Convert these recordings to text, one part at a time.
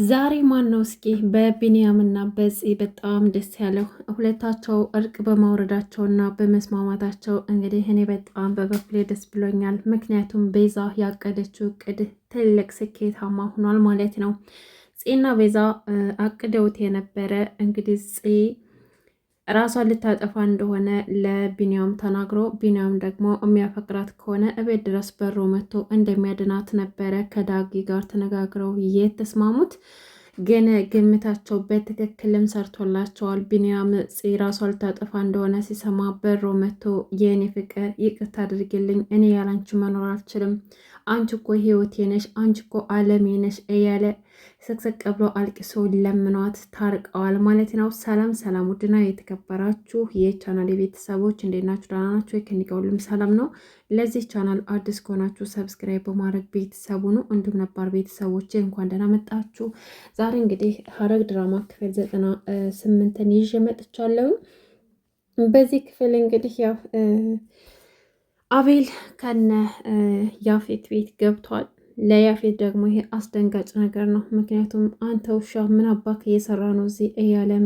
ዛሬ ማን ነው እስኪ በቢንያምና በፂ በጣም ደስ ያለው ሁለታቸው እርቅ በማውረዳቸውና በመስማማታቸው። እንግዲህ እኔ በጣም በበኩሌ ደስ ብሎኛል። ምክንያቱም ቤዛ ያቀደችው እቅድ ትልቅ ስኬታማ ሆኗል ማለት ነው። ፂና ቤዛ አቅደውት የነበረ እንግዲህ ፂ ራሷን ልታጠፋ እንደሆነ ለቢንያም ተናግሮ ቢንያም ደግሞ የሚያፈቅራት ከሆነ እቤት ድረስ በሮ መጥቶ እንደሚያድናት ነበረ ከዳጊ ጋር ተነጋግረው የተስማሙት። ግን ግምታቸው በትክክልም ሰርቶላቸዋል። ቢንያም ራሷ ልታጠፋ እንደሆነ ሲሰማ በሮ መጥቶ የእኔ ፍቅር ይቅርታ አድርግልኝ፣ እኔ ያላንቺ መኖር አልችልም፣ አንቺ እኮ ህይወቴ ነሽ፣ አንቺ እኮ አለሜ ነሽ እያለ ስቅስቅ ብሎ አልቅሶ ለምኗት ታርቀዋል ማለት ነው። ሰላም ሰላም! ውድና የተከበራችሁ የቻናል የቤተሰቦች እንዴት ናችሁ? ደህና ናችሁ? ከእኔ ጋር ሁሉም ሰላም ነው። ለዚህ ቻናል አዲስ ከሆናችሁ ሰብስክራይብ በማድረግ ቤተሰቡ ነው። እንዲሁም ነባር ቤተሰቦች እንኳን ደህና መጣችሁ። ዛሬ እንግዲህ ሐረግ ድራማ ክፍል 98ን ይዤ መጥቻለሁ። በዚህ ክፍል እንግዲህ ያው አቤል ከነ ያፌት ቤት ገብቷል። ለያፌት ደግሞ ይሄ አስደንጋጭ ነገር ነው። ምክንያቱም አንተ ውሻ ምን አባክ እየሰራ ነው እዚህ እያለም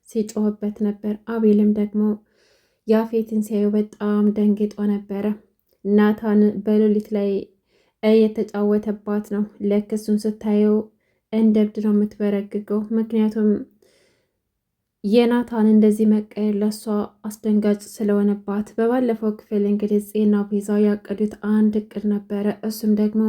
ሲጮህበት ነበር። አቤልም ደግሞ ያፌትን ሲያዩ በጣም ደንግጦ ነበረ። ናታን በሌሊት ላይ እየተጫወተባት ነው። ለክሱን ስታየው እንደ እብድ ነው የምትበረግገው። ምክንያቱም የናታን እንደዚህ መቀየር ለሷ አስደንጋጭ ስለሆነባት። በባለፈው ክፍል እንግዲህ ጽና ቤዛ ያቀዱት አንድ እቅድ ነበረ። እሱም ደግሞ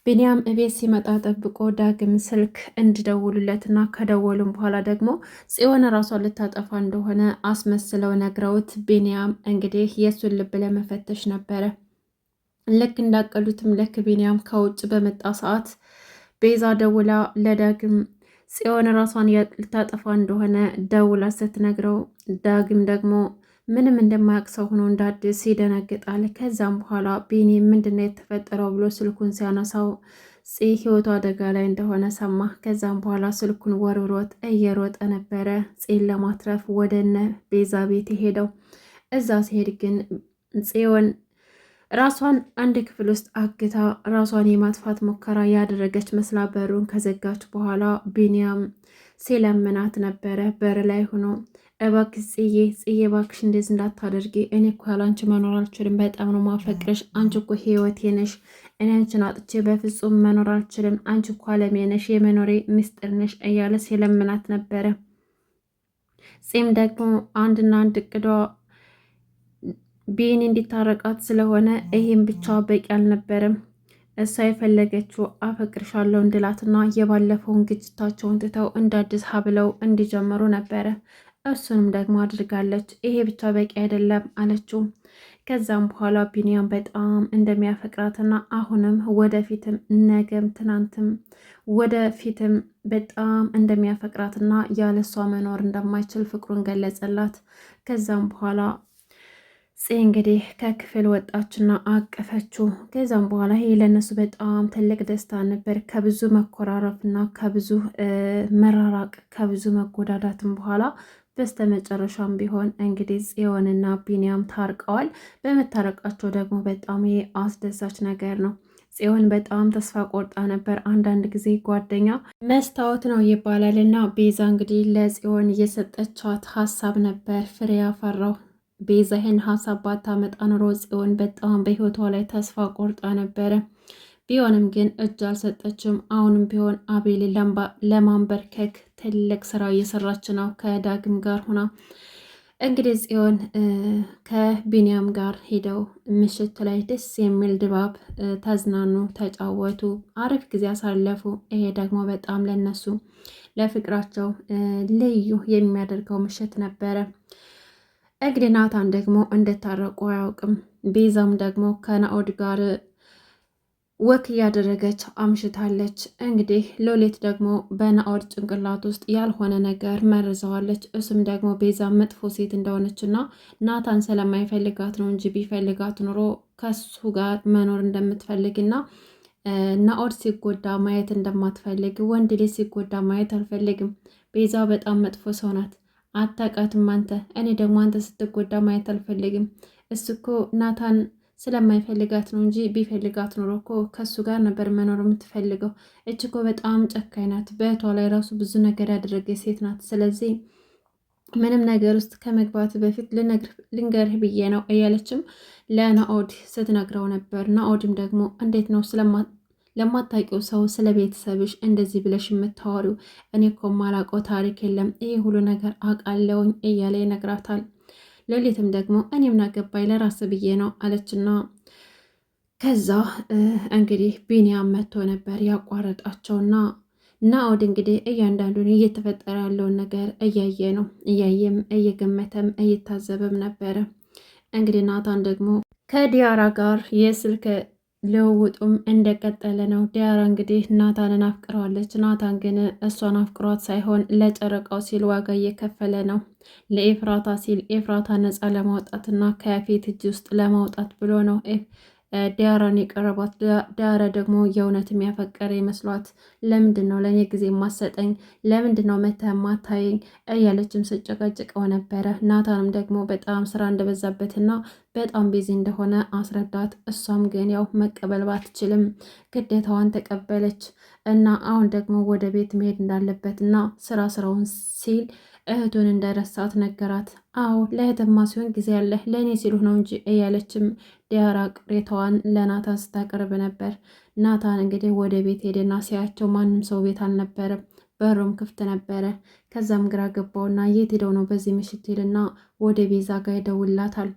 ቢንያም እቤት ሲመጣ ጠብቆ ዳግም ስልክ እንዲደውሉለትና ከደወሉም በኋላ ደግሞ ጽዮን ራሷን ልታጠፋ እንደሆነ አስመስለው ነግረውት ቢንያም እንግዲህ የእሱን ልብ ለመፈተሽ ነበረ። ልክ እንዳቀዱትም ልክ ቢንያም ከውጭ በመጣ ሰዓት ቤዛ ደውላ ለዳግም ጽዮን ራሷን ልታጠፋ እንደሆነ ደውላ ስትነግረው ዳግም ደግሞ ምንም እንደማያውቅ ሰው ሆኖ እንዳዲስ ይደነግጣል። ከዛም በኋላ ቢኒ ምንድነው የተፈጠረው ብሎ ስልኩን ሲያነሳው ህይወቱ አደጋ ላይ እንደሆነ ሰማ። ከዛም በኋላ ስልኩን ወርውሮት እየሮጠ ነበረ ጽን ለማትረፍ ወደነ ቤዛ ቤት የሄደው። እዛ ሲሄድ ግን ጽዮን ራሷን አንድ ክፍል ውስጥ አግታ ራሷን የማጥፋት ሙከራ ያደረገች መስላ በሩን ከዘጋች በኋላ ቢኒያም ሲለምናት ነበረ በር ላይ ሆኖ እባክሽ ጽዬ እባክሽ እንደዚህ እንዳታደርጊ፣ እኔ እኮ ያላንቺ መኖር አልችልም፣ በጣም ነው ማፈቅርሽ፣ አንቺ እኮ ህይወቴ ነሽ፣ እኔ አንቺን አጥቼ በፍጹም መኖር አልችልም፣ አንቺ እኮ አለሜ ነሽ፣ የመኖሬ ምስጢር ነሽ እያለ ሲለምናት ነበረ። ጺም ደግሞ አንድና አንድ እቅዷ ቢኒ እንዲታረቃት ስለሆነ ይህም ብቻ በቂ አልነበረም። እሷ የፈለገችው አፈቅርሻለሁ እንድላትና የባለፈውን ግጭታቸውን ትተው እንደ አዲስ ሀብለው እንዲጀምሩ ነበረ። እሱንም ደግሞ አድርጋለች። ይሄ ብቻ በቂ አይደለም አለችው። ከዛም በኋላ ቢንያም በጣም እንደሚያፈቅራትና አሁንም ወደፊትም ነገም ትናንትም ወደፊትም በጣም እንደሚያፈቅራትና ያለሷ መኖር እንደማይችል ፍቅሩን ገለጸላት። ከዛም በኋላ እንግዲህ ከክፍል ወጣችና አቀፈችው። ከዛም በኋላ ይሄ ለእነሱ በጣም ትልቅ ደስታ ነበር። ከብዙ መኮራረፍና ከብዙ መራራቅ ከብዙ መጎዳዳትም በኋላ በስተመጨረሻም ቢሆን እንግዲህ ጽዮንና ቢንያም ታርቀዋል። በመታረቃቸው ደግሞ በጣም ይሄ አስደሳች ነገር ነው። ጽዮን በጣም ተስፋ ቆርጣ ነበር። አንዳንድ ጊዜ ጓደኛ መስታወት ነው ይባላል እና ቤዛ እንግዲህ ለጽዮን እየሰጠቻት ሀሳብ ነበር ፍሬ ያፈራው። ቤዛ ይህን ሀሳብ ባታመጣ ኑሮ ጽዮን በጣም በህይወቷ ላይ ተስፋ ቆርጣ ነበረ። ቢሆንም ግን እጅ አልሰጠችም። አሁንም ቢሆን አቤል ለማንበርከክ ትልቅ ስራ እየሰራች ነው ከዳግም ጋር ሆና። እንግዲህ ጽዮን ከቢንያም ጋር ሄደው ምሽት ላይ ደስ የሚል ድባብ ተዝናኑ፣ ተጫወቱ፣ አሪፍ ጊዜ አሳለፉ። ይሄ ደግሞ በጣም ለነሱ ለፍቅራቸው ልዩ የሚያደርገው ምሽት ነበረ። እንግዲህ ናታን ደግሞ እንደታረቁ አያውቅም። ቤዛም ደግሞ ከናኦድ ጋር ወክ እያደረገች አምሽታለች። እንግዲህ ሎሌት ደግሞ በናኦድ ጭንቅላት ውስጥ ያልሆነ ነገር መርዘዋለች። እሱም ደግሞ ቤዛ መጥፎ ሴት እንደሆነችና ናታን ስለማይፈልጋት ነው እንጂ ቢፈልጋት ኑሮ ከሱ ጋር መኖር እንደምትፈልግና ናኦድ ሲጎዳ ማየት እንደማትፈልግ፣ ወንድ ልጅ ሲጎዳ ማየት አልፈልግም። ቤዛ በጣም መጥፎ ሰው ናት። አታውቃትም አንተ። እኔ ደግሞ አንተ ስትጎዳ ማየት አልፈልግም። እሱ እኮ ናታን ስለማይፈልጋት ነው እንጂ ቢፈልጋት ኑሮ እኮ ከሱ ጋር ነበር መኖር የምትፈልገው። እች እኮ በጣም ጨካኝ ናት። በእህቷ ላይ ራሱ ብዙ ነገር ያደረገች ሴት ናት። ስለዚህ ምንም ነገር ውስጥ ከመግባት በፊት ልንገርህ ብዬ ነው እያለችም ለናኦድ ስትነግረው ነበር። ናኦድም ደግሞ እንዴት ነው ለማታውቂው ሰው ስለ ቤተሰብሽ እንደዚህ ብለሽ የምታወሪው? እኔ እኮ ማላውቀው ታሪክ የለም፣ ይህ ሁሉ ነገር አውቃለሁኝ እያለ ይነግራታል። ሎሊትም ደግሞ እኔ ምን አገባኝ ለራስ ብዬ ነው አለችና ከዛ እንግዲህ ቢኒያም መጥቶ ነበር ያቋረጣቸውና ናኦድ እንግዲህ እያንዳንዱን እየተፈጠረ ያለውን ነገር እያየ ነው። እያየም እየገመተም እየታዘበም ነበረ። እንግዲህ ናታን ደግሞ ከዲያራ ጋር የስልክ ልውውጡም እንደቀጠለ ነው። ዲያራ እንግዲህ ናታንን አፍቅረዋለች። ናታን ግን እሷን አፍቅሯት ሳይሆን ለጨረቃው ሲል ዋጋ እየከፈለ ነው። ለኤፍራታ ሲል ኤፍራታ ነፃ ለማውጣትና ከያፌት እጅ ውስጥ ለማውጣት ብሎ ነው ዲያራን የቀረባት። ዲያራ ደግሞ የእውነትም ያፈቀረ ይመስሏት። ለምንድን ነው ለእኔ ጊዜ የማሰጠኝ? ለምንድን ነው መተህ የማታየኝ? እያለችም ስጨቀጭቀው ነበረ። ናታንም ደግሞ በጣም ስራ እንደበዛበትና በጣም ቢዚ እንደሆነ አስረዳት። እሷም ግን ያው መቀበል ባትችልም ግዴታዋን ተቀበለች እና አሁን ደግሞ ወደ ቤት መሄድ እንዳለበትና ስራውን ሲል እህቱን እንደረሳት ነገራት። አዎ ለእህትማ ሲሆን ጊዜ ያለህ ለእኔ ሲሉ ነው እንጂ እያለችም ዲያራ ቅሬታዋን ለናታን ስታቀርብ ነበር። ናታን እንግዲህ ወደ ቤት ሄደና ሲያቸው ማንም ሰው ቤት አልነበረም፣ በሩም ክፍት ነበረ። ከዛም ግራ ገባውና የት ሄደው ነው በዚህ ምሽት ሄድና ወደ ቤዛ ጋር ይደውላታል።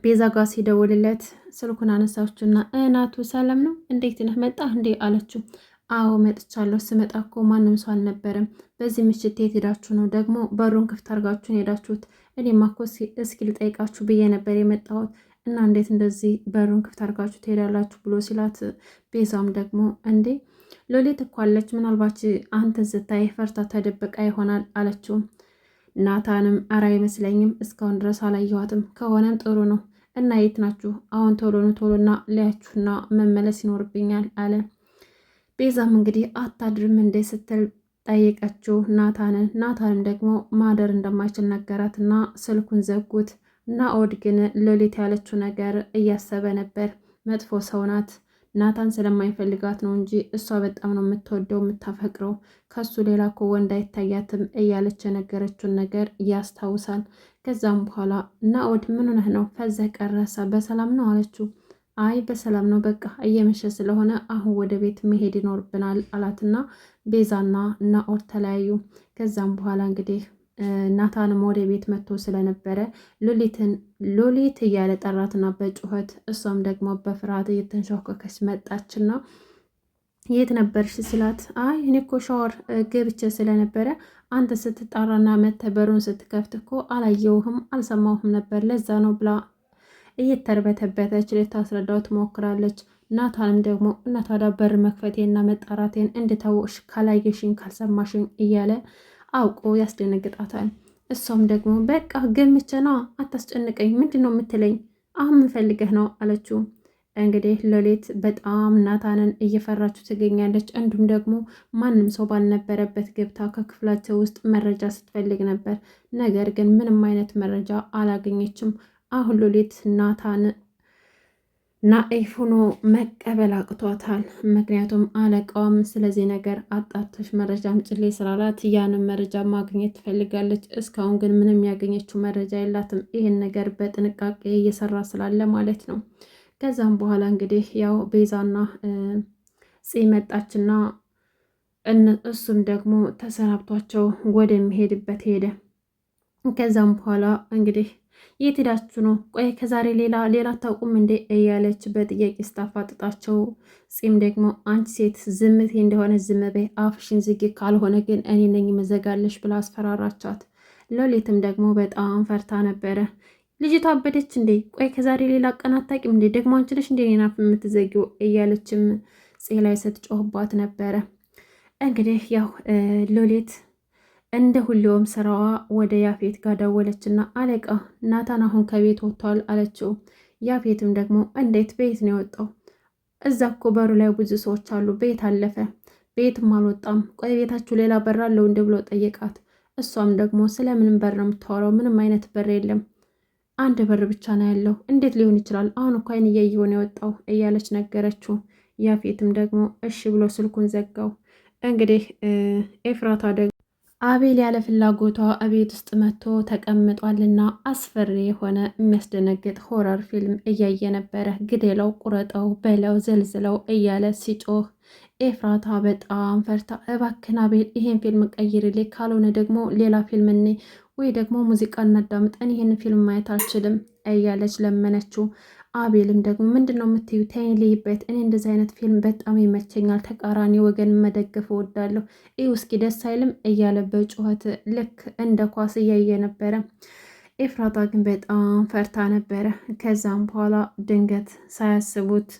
ቤዛ ጋር ሲደውልለት ስልኩን አነሳችና እናቱ ሰላም ነው እንዴት ነህ መጣህ እንዴ አለችው። አዎ መጥቻለሁ። ስመጣ እኮ ማንም ሰው አልነበረም። በዚህ ምሽት የት ሄዳችሁ ነው? ደግሞ በሩን ክፍት አድርጋችሁን ሄዳችሁት? እኔማ እኮ እስኪ ልጠይቃችሁ ብዬ ነበር የመጣሁት እና እንዴት እንደዚህ በሩን ክፍት አድርጋችሁ ትሄዳላችሁ ብሎ ሲላት፣ ቤዛም ደግሞ እንዴ ሎሊት እኮ አለች፣ ምናልባት አንተ ስታይ ፈርታ ተደብቃ ይሆናል አለችው። ናታንም አራ አይመስለኝም፣ እስካሁን ድረስ አላየኋትም። ከሆነም ጥሩ ነው እና የት ናችሁ? አሁን ቶሎና ሊያችሁና መመለስ ይኖርብኛል አለ። ቤዛም እንግዲህ አታድርም እንዴ ስትል ጠየቀችው ናታንን። ናታንም ደግሞ ማደር እንደማይችል ነገራትና ስልኩን ዘጉት። ናኦድ ግን ሎሊት ያለችው ነገር እያሰበ ነበር። መጥፎ ሰው ናት። ናታን ስለማይፈልጋት ነው እንጂ እሷ በጣም ነው የምትወደው የምታፈቅረው። ከሱ ሌላ እኮ ወንድ አይታያትም እያለች የነገረችውን ነገር ያስታውሳል። ከዛም በኋላ ናኦድ ምን ሆነህ ነው ፈዘህ ቀረሳ? በሰላም ነው አለችው። አይ በሰላም ነው፣ በቃ እየመሸ ስለሆነ አሁን ወደ ቤት መሄድ ይኖርብናል አላትና ቤዛና ናኦድ ተለያዩ። ከዛም በኋላ እንግዲህ ናታንም ወደ ቤት መጥቶ ስለነበረ ሎሊት እያለ ጠራትና በጩኸት እሷም ደግሞ በፍርሃት እየተንሸኮከች መጣችና የት ነበርሽ ስላት፣ አይ እኔ እኮ ሻወር ገብቼ ስለነበረ አንተ ስትጣራና መተህ በሩን ስትከፍት እኮ አላየውህም አልሰማሁም ነበር ለዛ ነው ብላ እየተርበተበተች ልታስረዳው ትሞክራለች። ናታንም ደግሞ እና ታዲያ በር መክፈቴና መጣራቴን እንድታወቅሽ ካላየሽኝ ካልሰማሽኝ እያለ አውቆ ያስደነግጣታል። እሷም ደግሞ በቃ ገምቼና አታስጨንቀኝ፣ ምንድን ነው የምትለኝ? አሁን ምን ፈልገህ ነው አለችው። እንግዲህ ሎሊት በጣም ናታንን እየፈራችው ትገኛለች። እንዲሁም ደግሞ ማንም ሰው ባልነበረበት ገብታ ከክፍላቸው ውስጥ መረጃ ስትፈልግ ነበር። ነገር ግን ምንም አይነት መረጃ አላገኘችም። አሁን ሎሊት ናታን ናኢፍ ሆኖ መቀበል አቅቷታል። ምክንያቱም አለቃዋም ስለዚህ ነገር አጣርተሽ መረጃ አምጪልኝ ስላላት ያንን መረጃ ማግኘት ትፈልጋለች። እስካሁን ግን ምንም ያገኘችው መረጃ የላትም። ይህን ነገር በጥንቃቄ እየሰራ ስላለ ማለት ነው። ከዛም በኋላ እንግዲህ ያው ቤዛና ፂ መጣችና እሱም ደግሞ ተሰናብቷቸው ወደሚሄድበት ሄደ። ከዛም በኋላ እንግዲህ የት ሄዳችሁ ነው? ቆይ ከዛሬ ሌላ አታውቁም እንዴ? እያለች በጥያቄ ስታፋጥጣቸው፣ ፂም ደግሞ አንቺ ሴት ዝምቴ እንደሆነ ዝም በይ፣ አፍሽን ዝጊ፣ ካልሆነ ግን እኔ ነኝ መዘጋለሽ ብላ አስፈራራቻት። ሎሊትም ደግሞ በጣም ፈርታ ነበረ። ልጅቷ አበደች እንዴ? ቆይ ከዛሬ ሌላ ቀን አታውቂም እንዴ? ደግሞ አንቺ ነሽ እንዴ ናፍ የምትዘጊው? እያለችም ፂ ላይ ስትጮህባት ነበረ። እንግዲህ ያው ሎሊት እንደ ሁሌውም ስራዋ ወደ ያፌት ጋር ደወለችና አለቃ ናታን አሁን ከቤት ወጥቷል አለችው። ያፌትም ደግሞ እንዴት ቤት ነው የወጣው? እዛ እኮ በሩ ላይ ብዙ ሰዎች አሉ፣ ቤት አለፈ። ቤትም አልወጣም። ቆይ ቤታችሁ ሌላ በር አለው እንደ ብሎ ጠየቃት። እሷም ደግሞ ስለምን በር ነው የምታወራው? ምንም አይነት በር የለም። አንድ በር ብቻ ነው ያለው፣ እንዴት ሊሆን ይችላል? አሁን እኮ አይን እያየሁ ነው የወጣው እያለች ነገረችው። ያፌትም ደግሞ እሺ ብሎ ስልኩን ዘጋው። እንግዲህ ኤፍራታ ደግሞ አቤል ያለ ፍላጎቷ እቤት ውስጥ መጥቶ ተቀምጧልና አስፈሪ የሆነ የሚያስደነግጥ ሆረር ፊልም እያየ ነበረ። ግደለው፣ ቁረጠው፣ በለው፣ ዘልዝለው እያለ ሲጮህ ኤፍራታ በጣም ፈርታ እባክን አቤል ይሄን ፊልም ቀይርልኝ፣ ካልሆነ ደግሞ ሌላ ፊልም እኔ ወይ ደግሞ ሙዚቃ እናዳምጠን፣ ይህን ፊልም ማየት አልችልም እያለች ለመነችው። አቤልም ደግሞ ምንድን ነው የምትዩ? ተይኝ ልይበት፣ እኔ እንደዚህ አይነት ፊልም በጣም ይመቸኛል፣ ተቃራኒ ወገን መደገፍ እወዳለሁ፣ ይህ እስኪ ደስ አይልም እያለ በጩኸት ልክ እንደ ኳስ እያየ ነበረ። ኤፍራታ ግን በጣም ፈርታ ነበረ። ከዛም በኋላ ድንገት ሳያስቡት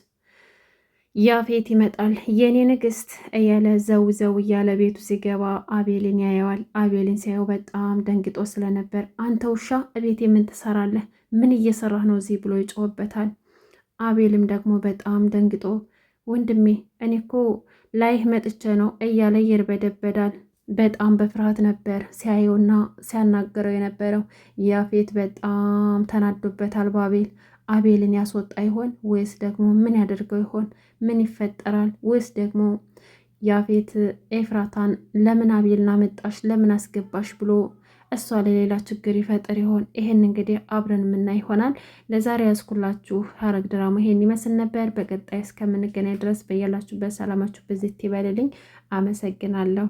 ያፌት ይመጣል። የኔ ንግስት እያለ ዘው ዘው እያለ ቤቱ ሲገባ አቤልን ያየዋል። አቤልን ሲያየው በጣም ደንግጦ ስለነበር አንተ ውሻ እቤት የምን ትሰራለህ? ምን እየሰራህ ነው እዚህ ብሎ ይጮህበታል። አቤልም ደግሞ በጣም ደንግጦ ወንድሜ እኔ እኮ ላይህ መጥቼ ነው እያለ ይርበደበዳል። በጣም በፍርሃት ነበር ሲያየውና ሲያናገረው የነበረው። ያፌት በጣም ተናዶበታል በአቤል። አቤልን ያስወጣ ይሆን ወይስ ደግሞ ምን ያደርገው ይሆን? ምን ይፈጠራል? ወይስ ደግሞ ያፌት ኤፍራታን ለምን አቤልን አመጣሽ ለምን አስገባሽ ብሎ እሷ ለሌላ ችግር ይፈጥር ይሆን? ይሄን እንግዲህ አብረን የምናይ ይሆናል። ለዛሬ ያዝኩላችሁ ሐረግ ድራማ ይሄን ይመስል ነበር። በቀጣይ እስከምንገናኝ ድረስ በያላችሁበት ሰላማችሁ በዚህ ይበልልኝ። አመሰግናለሁ።